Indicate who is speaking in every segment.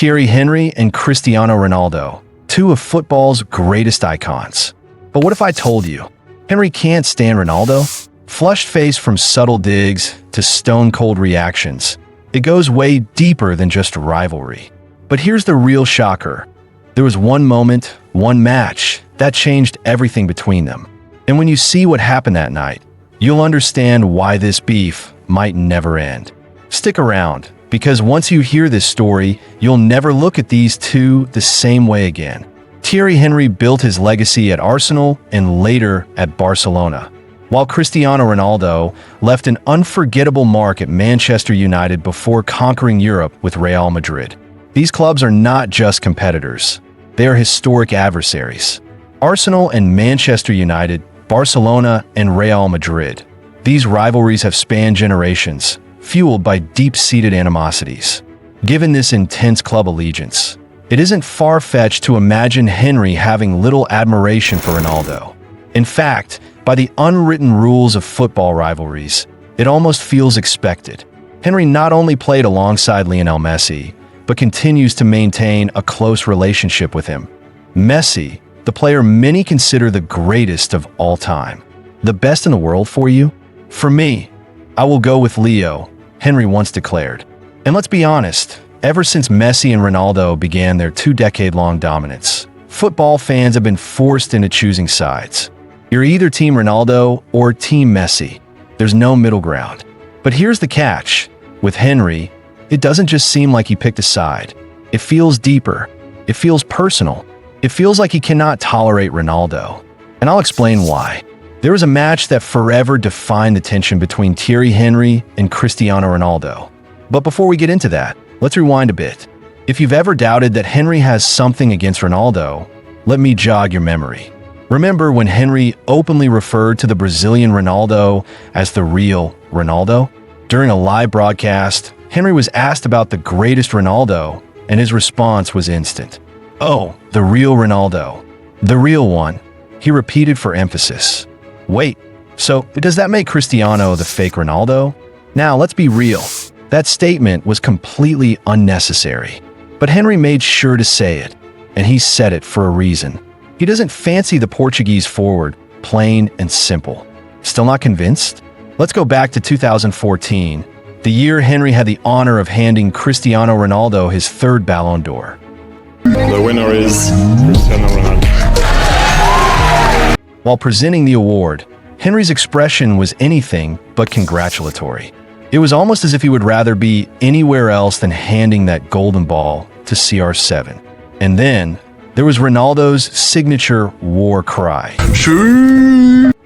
Speaker 1: Thierry Henry and Cristiano Ronaldo, two of football's greatest icons. But what if I told you Henry can't stand Ronaldo? Flushed face from subtle digs to stone-cold reactions. It goes way deeper than just rivalry. But here's the real shocker. There was one moment, one match, that changed everything between them. And when you see what happened that night, you'll understand why this beef might never end. Stick around, because once you hear this story, you'll never look at these two the same way again. Thierry Henry built his legacy at Arsenal and later at Barcelona, while Cristiano Ronaldo left an unforgettable mark at Manchester United before conquering Europe with Real Madrid. These clubs are not just competitors, they are historic adversaries. Arsenal and Manchester United, Barcelona and Real Madrid. These rivalries have spanned generations, fueled by deep-seated animosities. Given this intense club allegiance, it isn't far-fetched to imagine Henry having little admiration for Ronaldo. In fact, by the unwritten rules of football rivalries, it almost feels expected. Henry not only played alongside Lionel Messi, but continues to maintain a close relationship with him. Messi, the player many consider the greatest of all time. The best in the world for you? For me, I will go with Leo, Henry once declared. And let's be honest, ever since Messi and Ronaldo began their two-decade-long dominance, football fans have been forced into choosing sides. You're either Team Ronaldo or Team Messi. There's no middle ground. But here's the catch. With Henry, it doesn't just seem like he picked a side. It feels deeper. It feels personal. It feels like he cannot tolerate Ronaldo. And I'll explain why. There was a match that forever defined the tension between Thierry Henry and Cristiano Ronaldo. But before we get into that, let's rewind a bit. If you've ever doubted that Henry has something against Ronaldo, let me jog your memory. Remember when Henry openly referred to the Brazilian Ronaldo as the real Ronaldo? During a live broadcast, Henry was asked about the greatest Ronaldo, and his response was instant. "Oh, the real Ronaldo. The real one," he repeated for emphasis. Wait, so does that make Cristiano the fake Ronaldo? Now, let's be real. That statement was completely unnecessary. But Henry made sure to say it, and he said it for a reason. He doesn't fancy the Portuguese forward, plain and simple. Still not convinced? Let's go back to 2014, the year Henry had the honor of handing Cristiano Ronaldo his third Ballon d'Or.
Speaker 2: The winner is Cristiano Ronaldo.
Speaker 1: While presenting the award, Henry's expression was anything but congratulatory. It was almost as if he would rather be anywhere else than handing that golden ball to CR7. And then, there was Ronaldo's signature war cry.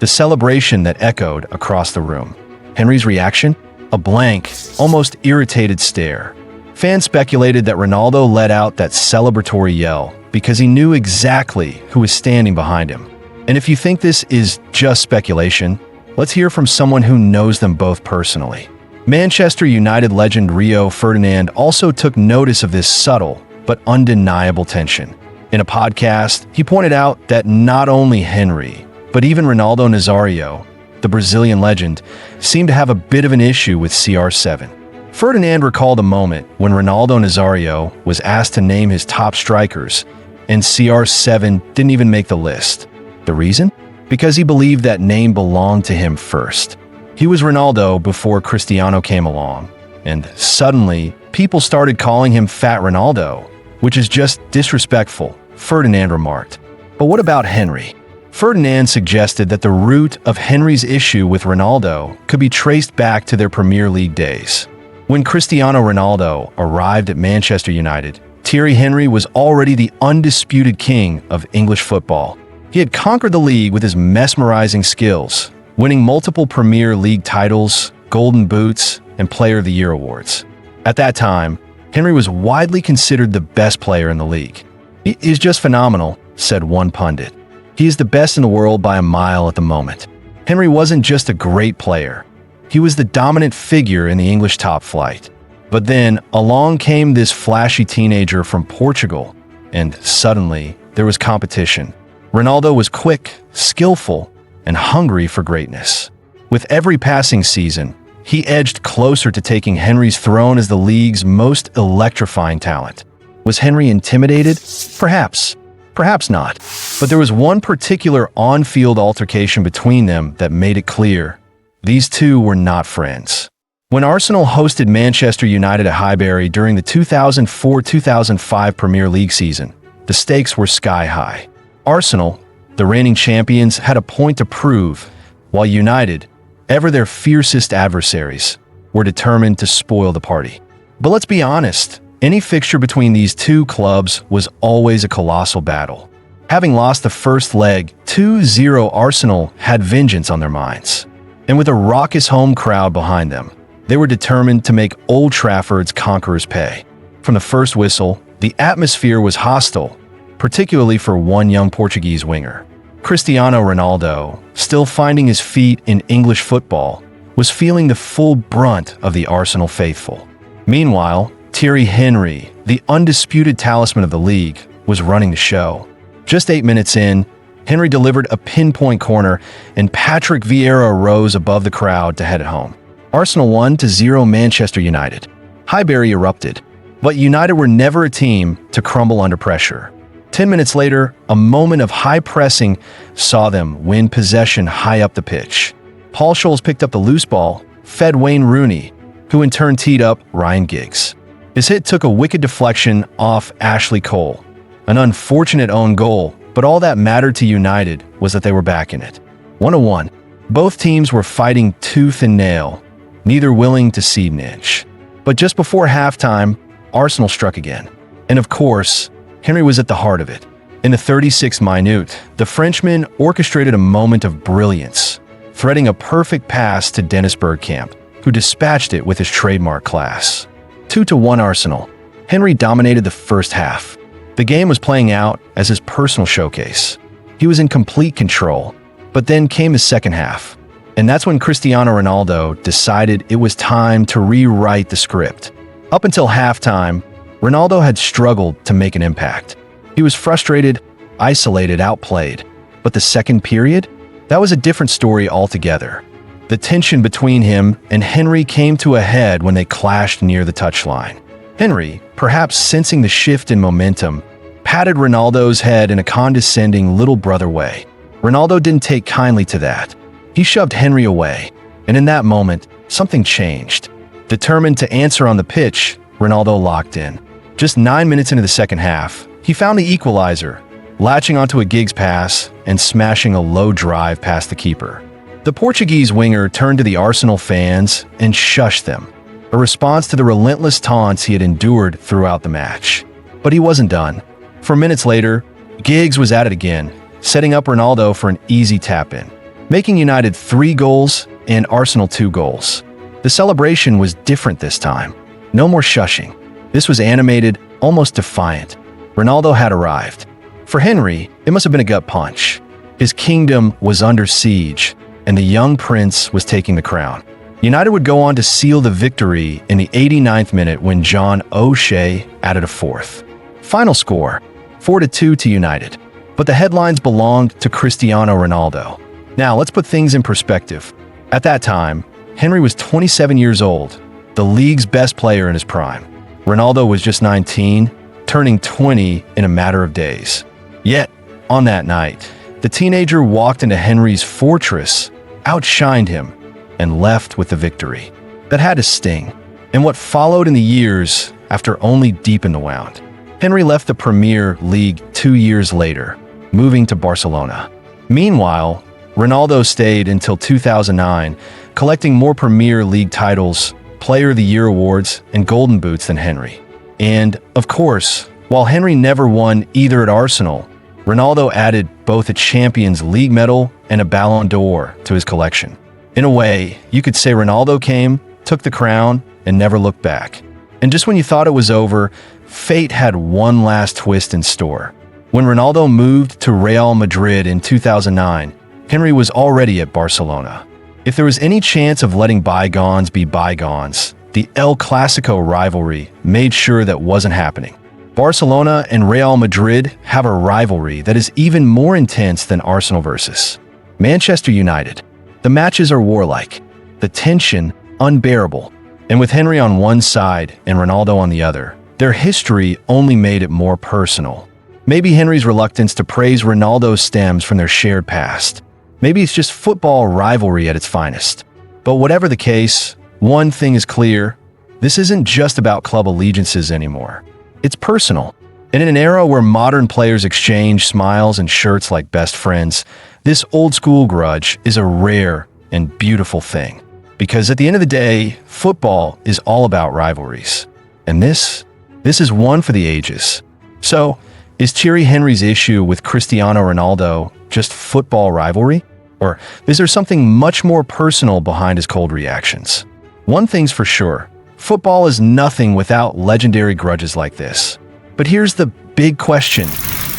Speaker 1: The celebration that echoed across the room. Henry's reaction? A blank, almost irritated stare. Fans speculated that Ronaldo let out that celebratory yell because he knew exactly who was standing behind him. And if you think this is just speculation, let's hear from someone who knows them both personally. Manchester United legend Rio Ferdinand also took notice of this subtle but undeniable tension. In a podcast, he pointed out that not only Henry, but even Ronaldo Nazario, the Brazilian legend, seemed to have a bit of an issue with CR7. Ferdinand recalled a moment when Ronaldo Nazario was asked to name his top strikers, and CR7 didn't even make the list. The reason? Because he believed that name belonged to him first. He was Ronaldo before Cristiano came along, and suddenly, people started calling him Fat Ronaldo, which is just disrespectful, Ferdinand remarked. But what about Henry? Ferdinand suggested that the root of Henry's issue with Ronaldo could be traced back to their Premier League days. When Cristiano Ronaldo arrived at Manchester United, Thierry Henry was already the undisputed king of English football. He had conquered the league with his mesmerizing skills, winning multiple Premier League titles, Golden Boots, and Player of the Year awards. At that time, Henry was widely considered the best player in the league. "He is just phenomenal," said one pundit. "He is the best in the world by a mile at the moment." Henry wasn't just a great player. He was the dominant figure in the English top flight. But then, along came this flashy teenager from Portugal, and suddenly, there was competition. Ronaldo was quick, skillful, and hungry for greatness. With every passing season, he edged closer to taking Henry's throne as the league's most electrifying talent. Was Henry intimidated? Perhaps. Perhaps not. But there was one particular on-field altercation between them that made it clear. These two were not friends. When Arsenal hosted Manchester United at Highbury during the 2004-2005 Premier League season, the stakes were sky high. Arsenal, the reigning champions, had a point to prove, while United, ever their fiercest adversaries, were determined to spoil the party. But let's be honest, any fixture between these two clubs was always a colossal battle. Having lost the first leg 2-0, Arsenal had vengeance on their minds. And with a raucous home crowd behind them, they were determined to make Old Trafford's conquerors pay. From the first whistle, the atmosphere was hostile, particularly for one young Portuguese winger. Cristiano Ronaldo, still finding his feet in English football, was feeling the full brunt of the Arsenal faithful. Meanwhile, Thierry Henry, the undisputed talisman of the league, was running the show. Just 8 minutes in, Henry delivered a pinpoint corner, and Patrick Vieira rose above the crowd to head it home. Arsenal 1-0 Manchester United. Highbury erupted, but United were never a team to crumble under pressure. 10 minutes later, a moment of high pressing saw them win possession high up the pitch. Paul Scholes picked up the loose ball, fed Wayne Rooney, who in turn teed up Ryan Giggs. His hit took a wicked deflection off Ashley Cole. An unfortunate own goal, but all that mattered to United was that they were back in it. 1-1. Both teams were fighting tooth and nail, neither willing to cede an inch. But just before halftime, Arsenal struck again. And of course, Henry was at the heart of it. In the 36th minute, the Frenchman orchestrated a moment of brilliance, threading a perfect pass to Dennis Bergkamp, who dispatched it with his trademark class. 2-1 Arsenal. Henry dominated the first half. The game was playing out as his personal showcase. He was in complete control, but then came the second half. And that's when Cristiano Ronaldo decided it was time to rewrite the script. Up until halftime, Ronaldo had struggled to make an impact. He was frustrated, isolated, outplayed. But the second period? That was a different story altogether. The tension between him and Henry came to a head when they clashed near the touchline. Henry, perhaps sensing the shift in momentum, patted Ronaldo's head in a condescending little brother way. Ronaldo didn't take kindly to that. He shoved Henry away, and in that moment, something changed. Determined to answer on the pitch, Ronaldo locked in. Just 9 minutes into the second half, he found the equalizer, latching onto a Giggs pass and smashing a low drive past the keeper. The Portuguese winger turned to the Arsenal fans and shushed them, a response to the relentless taunts he had endured throughout the match. But he wasn't done. 4 minutes later, Giggs was at it again, setting up Ronaldo for an easy tap-in, making United 3 goals and Arsenal 2 goals. The celebration was different this time. No more shushing. This was animated, almost defiant. Ronaldo had arrived. For Henry, it must have been a gut punch. His kingdom was under siege, and the young prince was taking the crown. United would go on to seal the victory in the 89th minute when John O'Shea added a fourth. Final score, 4-2 to United. But the headlines belonged to Cristiano Ronaldo. Now, let's put things in perspective. At that time, Henry was 27 years old, the league's best player in his prime. Ronaldo was just 19, turning 20 in a matter of days. Yet, on that night, the teenager walked into Henry's fortress, outshined him, and left with the victory. That had to sting. And what followed in the years after only deepened the wound. Henry left the Premier League 2 years later, moving to Barcelona. Meanwhile, Ronaldo stayed until 2009, collecting more Premier League titles, Player of the Year awards, and Golden Boots than Henry. And, of course, while Henry never won either at Arsenal, Ronaldo added both a Champions League medal and a Ballon d'Or to his collection. In a way, you could say Ronaldo came, took the crown, and never looked back. And just when you thought it was over, fate had one last twist in store. When Ronaldo moved to Real Madrid in 2009, Henry was already at Barcelona. If there was any chance of letting bygones be bygones, the El Clasico rivalry made sure that wasn't happening. Barcelona and Real Madrid have a rivalry that is even more intense than Arsenal versus Manchester United. The matches are warlike, the tension unbearable, and with Henry on one side and Ronaldo on the other, Their history only made it more personal. Maybe Henry's reluctance to praise Ronaldo stems from their shared past. Maybe it's just football rivalry at its finest. But whatever the case, one thing is clear: this isn't just about club allegiances anymore. It's personal. And in an era where modern players exchange smiles and shirts like best friends, this old-school grudge is a rare and beautiful thing. Because at the end of the day, football is all about rivalries. And this is one for the ages. So, is Thierry Henry's issue with Cristiano Ronaldo just football rivalry? Or is there something much more personal behind his cold reactions? One thing's for sure: football is nothing without legendary grudges like this. But here's the big question: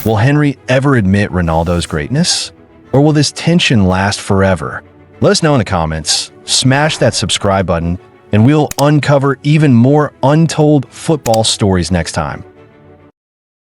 Speaker 1: will Henry ever admit Ronaldo's greatness? Or will this tension last forever? Let us know in the comments, smash that subscribe button, and we'll uncover even more untold football stories next time.